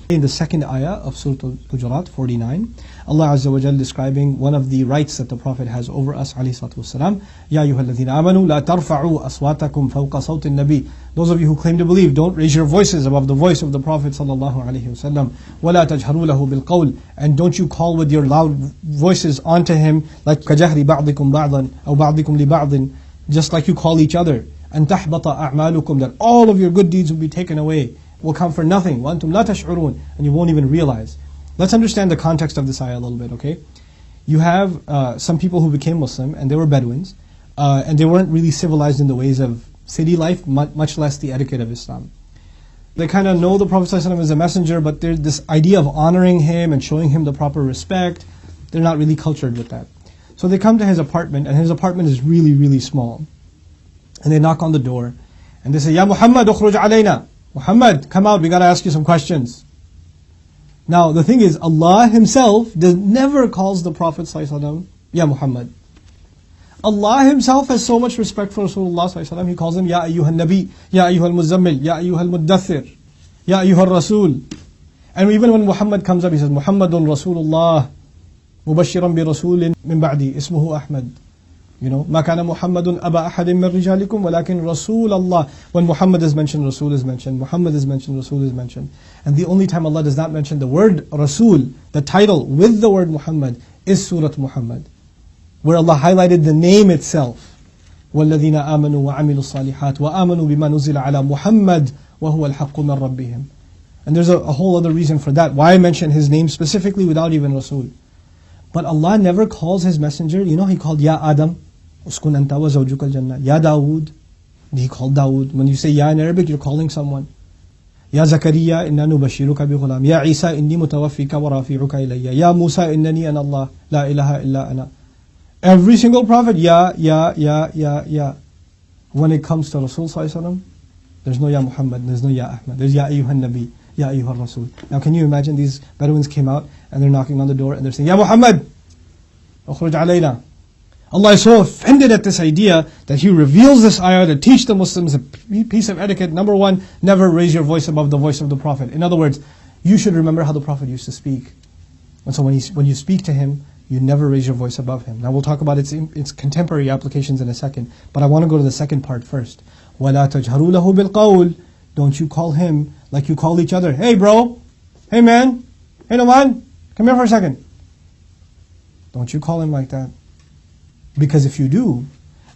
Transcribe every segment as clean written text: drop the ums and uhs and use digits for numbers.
In the second ayah of Surah Al-Hujurat 49, Allah Azza wa Jal describing one of the rights that the Prophet has over us, alayhi salatu wasalam. Ya ayyuhalladhina amanu la tarfa'u aswatakum fawqa sawti nabi. Those of you who claim to believe, don't raise your voices above the voice of the Prophet sallallahu alayhi wasallam. Wa la tajharu lahu bil qawl. And don't you call with your loud voices onto him, like kajahri ba'dikum ba'dan, aw ba'dikum li ba'din, just like you call each other. And tahbata a'malukum, that all of your good deeds will be taken away, will come for nothing. وَأَنْتُمْ لَا تَشْعُرُونَ, and you won't even realize. Let's understand the context of this ayah a little bit, okay? You have some people who became Muslim, and they were Bedouins, and they weren't really civilized in the ways of city life, much less the etiquette of Islam. They kind of know the Prophet ﷺ as a messenger, but there's this idea of honoring him and showing him the proper respect. They're not really cultured with that. So they come to his apartment, and his apartment is really, really small. And they knock on the door, and they say, Ya Muhammad, ukhruj alayna. Muhammad, come out, we got to ask you some questions. Now, the thing is, Allah Himself never calls the Prophet ﷺ, Ya Muhammad. Allah Himself has so much respect for Rasulullah ﷺ, He calls him, Ya ayyuhal nabi, Ya ayyuhal muzammil, Ya ayyuhal muddathir, Ya ayyuhal rasul. And even when Muhammad comes up, He says, Muhammadun Rasulullah, mubashiran bi rasulin min ba'di, ismuhu Ahmad. You know, ما كان محمد أبا أحد من رجالكم ولكن رسول الله. When Muhammad is mentioned, Rasul is mentioned. Muhammad is mentioned, Rasul is mentioned. And the only time Allah does not mention the word Rasul, the title with the word Muhammad, is Surah Muhammad, where Allah highlighted the name itself. وَالَّذِينَ آمَنُوا وَعَمِلُوا الصَّالِحَاتِ وَآمَنُوا بِمَا نُزِلَ عَلَى مُحَمَّدٍ وَهُوَ الْحَقُّ مِنْ رَبِّهِمْ. And there's a whole other reason for that. Why mention His name specifically without even Rasul? But Allah never calls His messenger, you know, He called Ya Adam, Uskun anta wa zawjuka al-jannah. Ya Dawood, He called Dawood. When you say Ya in Arabic, you're calling someone. Ya Zakariya, inna nubashiruka bi ghulam. Ya Isa, inni mutawaffika wa rafi'uka ilayya. Ya Musa, innani ana Allah, la ilaha illa ana. Every single prophet, Ya. When it comes to Rasul sallallahu alaihi wasallam, there's no Ya Muhammad, there's no Ya Ahmad. There's Ya ayyuhan nabi, Ya ayyuhar rasul. Now can you imagine these Bedouins came out and they're knocking on the door and they're saying, Ya Muhammad, ukhruj alayna. Allah is so offended at this idea that He reveals this ayah to teach the Muslims a piece of etiquette. Number one, never raise your voice above the voice of the Prophet. In other words, you should remember how the Prophet used to speak. And so when you speak to him, you never raise your voice above him. Now we'll talk about its contemporary applications in a second, but I want to go to the second part first. وَلَا تَجْهَرُوا لَهُ بِالْقَوْلِ. Don't you call him like you call each other. Hey bro, hey man, hey Nouman, come here for a second. Don't you call him like that. Because if you do,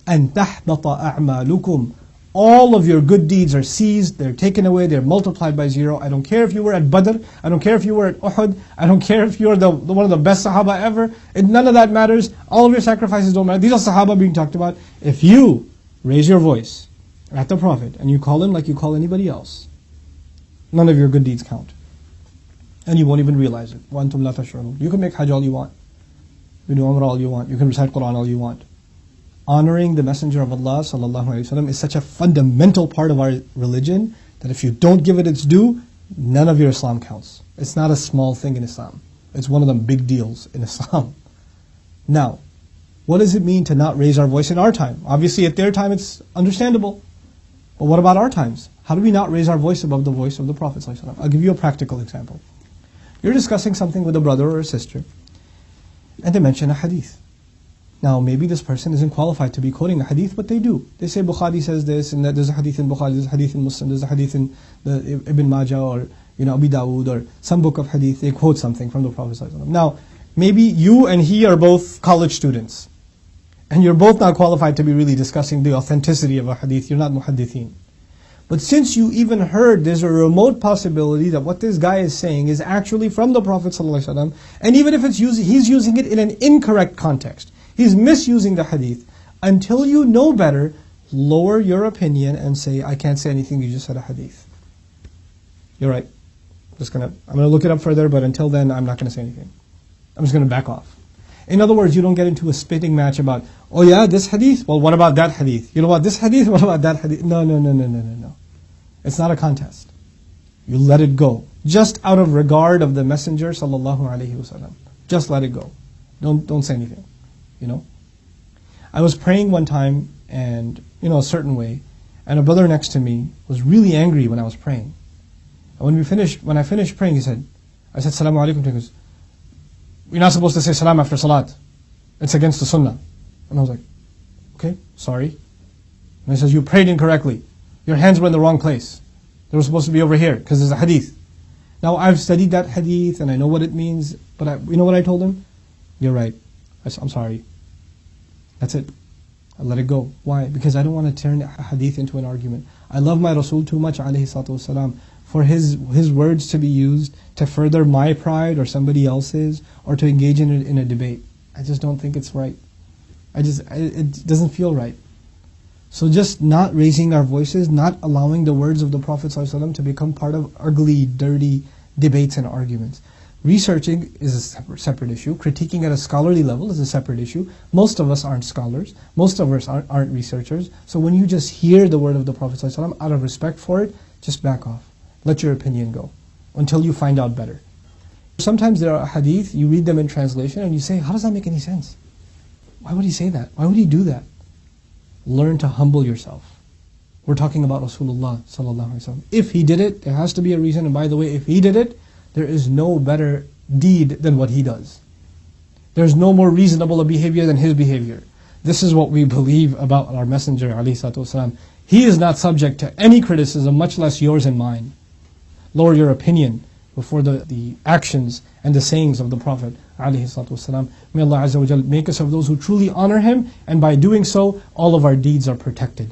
أَن تَحْبَطَ أَعْمَالُكُمْ, all of your good deeds are seized, they're taken away, they're multiplied by zero. I don't care if you were at Badr, I don't care if you were at Uhud, I don't care if you're one of the best Sahaba ever. None of that matters. All of your sacrifices don't matter. These are Sahaba being talked about. If you raise your voice at the Prophet and you call him like you call anybody else, none of your good deeds count. And you won't even realize it. وَأَنْتُمْ لَا تَشْعُرُونَ. You can make Hajj all you want. You do Umrah all you want. You can recite Quran all you want. Honoring the Messenger of Allah sallallahu alaihi wasallam is such a fundamental part of our religion that if you don't give it its due, none of your Islam counts. It's not a small thing in Islam. It's one of the big deals in Islam. Now, what does it mean to not raise our voice in our time? Obviously at their time it's understandable. But what about our times? How do we not raise our voice above the voice of the Prophet sallallahu alaihi wasallam? I'll give you a practical example. You're discussing something with a brother or a sister, and they mention a hadith. Now maybe this person isn't qualified to be quoting a hadith, but they do. They say Bukhari says this, and that there's a hadith in Bukhari, there's a hadith in Muslim, there's a hadith in the Ibn Majah, or Abi Dawood, or some book of hadith. They quote something from the Prophet ﷺ. Now maybe you and he are both college students, and you're both not qualified to be really discussing the authenticity of a hadith. You're not muhaddithin. But since you even heard there's a remote possibility that what this guy is saying is actually from the Prophet ﷺ, and even if he's using it in an incorrect context, he's misusing the hadith, until you know better, lower your opinion and say, I can't say anything, you just said a hadith. You're right. I'm going to look it up further, but until then I'm not going to say anything. I'm just going to back off. In other words, you don't get into a spitting match about, oh yeah, this hadith? Well, what about that hadith? You know what, this hadith? What about that hadith? No. It's not a contest. You let it go. Just out of regard of the Messenger sallallahu alaihi wasallam. Just let it go. Don't say anything. You know? I was praying one time, and a certain way, and a brother next to me was really angry when I was praying. when I finished praying, I said, Salamu alaikum. He goes, you're not supposed to say salam after salat. It's against the sunnah. And I was like, okay, sorry. And he says, you prayed incorrectly. Your hands were in the wrong place. They were supposed to be over here, because there's a hadith. Now I've studied that hadith and I know what it means, but you know what I told him? You're right. I'm sorry. That's it. I let it go. Why? Because I don't want to turn a hadith into an argument. I love my Rasul too much, alayhi salatu wasalam, for his words to be used to further my pride or somebody else's, or to engage in a debate. I just don't think it's right. It doesn't feel right. So just not raising our voices, not allowing the words of the Prophet ﷺ to become part of ugly, dirty debates and arguments. Researching is a separate issue. Critiquing at a scholarly level is a separate issue. Most of us aren't scholars. Most of us aren't researchers. So when you just hear the word of the Prophet ﷺ, out of respect for it, just back off. Let your opinion go until you find out better. Sometimes there are hadith, you read them in translation and you say, how does that make any sense? Why would he say that? Why would he do that? Learn to humble yourself. We're talking about Rasulullah sallallahu alaihi wasallam. If he did it, there has to be a reason. And by the way, if he did it, there is no better deed than what he does. There's no more reasonable a behavior than his behavior. This is what we believe about our Messenger alayhi salatu wasalam. He is not subject to any criticism, much less yours and mine. Lower your opinion before the actions and the sayings of the Prophet alayhi salatu wasalam. May Allah Azza wa Jal make us of those who truly honor him, and by doing so, all of our deeds are protected.